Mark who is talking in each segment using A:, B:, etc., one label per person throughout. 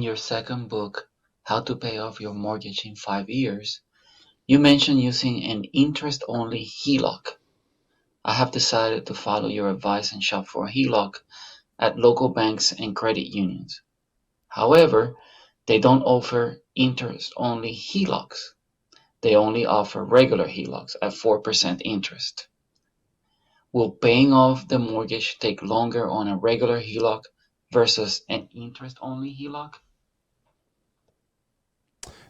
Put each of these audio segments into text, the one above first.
A: your second book, How to Pay Off Your Mortgage in 5 Years, you mentioned using an interest-only HELOC. I have decided to follow your advice and shop for a HELOC at local banks and credit unions. However, they don't offer interest-only HELOCs. They only offer regular HELOCs at 4% interest. Will paying off the mortgage take longer on a regular HELOC versus an interest-only HELOC?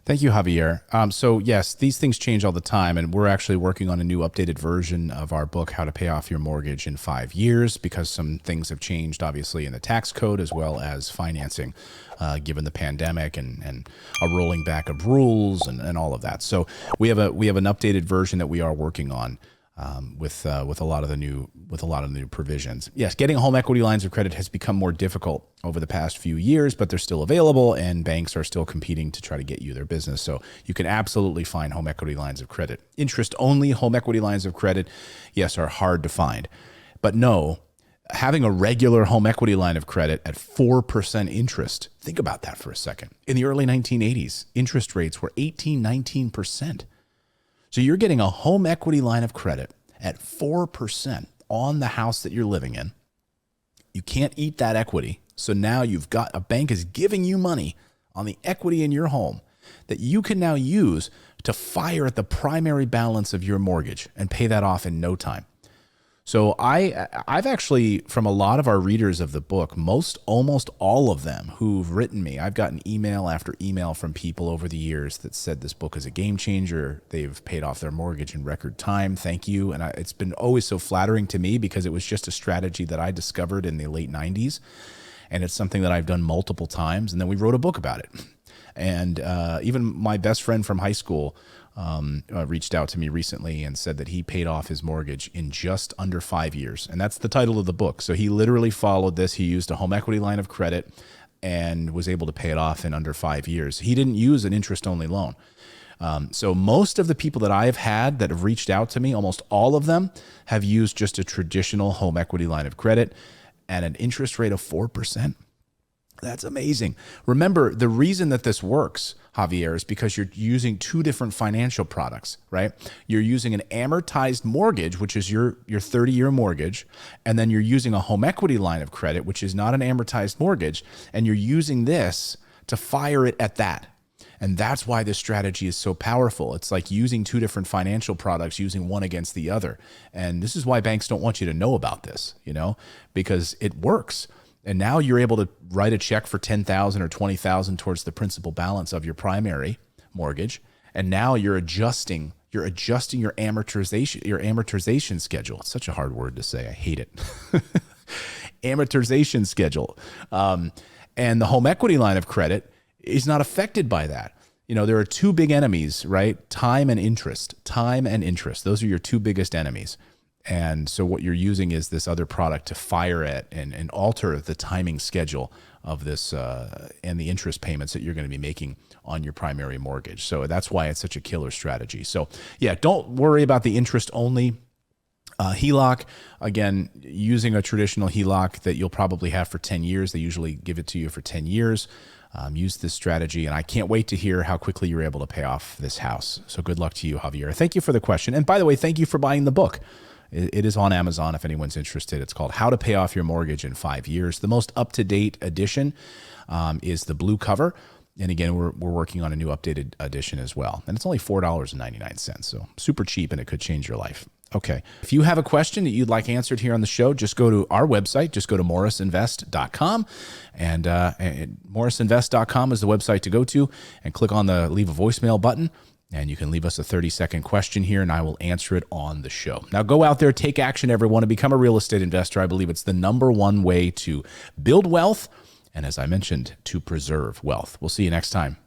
B: Thank you, Javier. So yes, these things change all the time, and we're actually working on a new updated version of our book, How to Pay Off Your Mortgage in 5 Years, because some things have changed, obviously, in the tax code as well as financing, given the pandemic and a rolling back of rules and all of that. So we have an updated version that we are working on. With a lot of the new provisions. Yes, getting home equity lines of credit has become more difficult over the past few years, but they're still available, and banks are still competing to try to get you their business. So you can absolutely find home equity lines of credit. Interest-only home equity lines of credit, yes, are hard to find, but no. Having a regular home equity line of credit at 4% interest, think about that for a second. In the early 1980s, interest rates were 18, 19%. So you're getting a home equity line of credit at 4% on the house that you're living in. You can't eat that equity. So now a bank is giving you money on the equity in your home that you can now use to fire at the primary balance of your mortgage and pay that off in no time. So I've actually, from a lot of our readers of the book, almost all of them who've written me, I've gotten email after email from people over the years that said this book is a game changer. They've paid off their mortgage in record time. Thank you. And it's been always so flattering to me because it was just a strategy that I discovered in the late 90s. And it's something that I've done multiple times. And then we wrote a book about it. And even my best friend from high school reached out to me recently and said that he paid off his mortgage in just under 5 years. And that's the title of the book. So he literally followed this. He used a home equity line of credit and was able to pay it off in under 5 years. He didn't use an interest-only loan. So most of the people that I've had that have reached out to me, almost all of them have used just a traditional home equity line of credit at an interest rate of 4%. That's amazing. Remember, the reason that this works, Javier, is because you're using two different financial products, right? You're using an amortized mortgage, which is your 30-year mortgage, and then you're using a home equity line of credit, which is not an amortized mortgage, and you're using this to fire it at that. And that's why this strategy is so powerful. It's like using two different financial products, using one against the other. And this is why banks don't want you to know about this, because it works. And now you're able to write a check for $10,000 or $20,000 towards the principal balance of your primary mortgage. And now you're adjusting your amortization schedule. It's such a hard word to say. I hate it. Amortization schedule. And the home equity line of credit is not affected by that. There are two big enemies, right? Time and interest. Time and interest. Those are your two biggest enemies. And so what you're using is this other product to fire at and alter the timing schedule of this and the interest payments that you're going to be making on your primary mortgage. So that's why it's such a killer strategy. So yeah, don't worry about the interest-only HELOC. Again, using a traditional HELOC that you'll probably have for 10 years. They usually give it to you for 10 years. Use this strategy, and I can't wait to hear how quickly you're able to pay off this house. So good luck to you, Javier. Thank you for the question. And by the way, thank you for buying the book. It is on Amazon if anyone's interested. It's called How to Pay Off Your Mortgage in 5 Years. The most up-to-date edition is the blue cover. And again, we're working on a new updated edition as well. And it's only $4.99, so super cheap, and it could change your life. Okay. If you have a question that you'd like answered here on the show, just go to our website. Just go to morrisinvest.com. And morrisinvest.com is the website to go to. And click on the leave a voicemail button. And you can leave us a 30-second question here, and I will answer it on the show. Now, go out there, take action, everyone, and become a real estate investor. I believe it's the number one way to build wealth and, as I mentioned, to preserve wealth. We'll see you next time.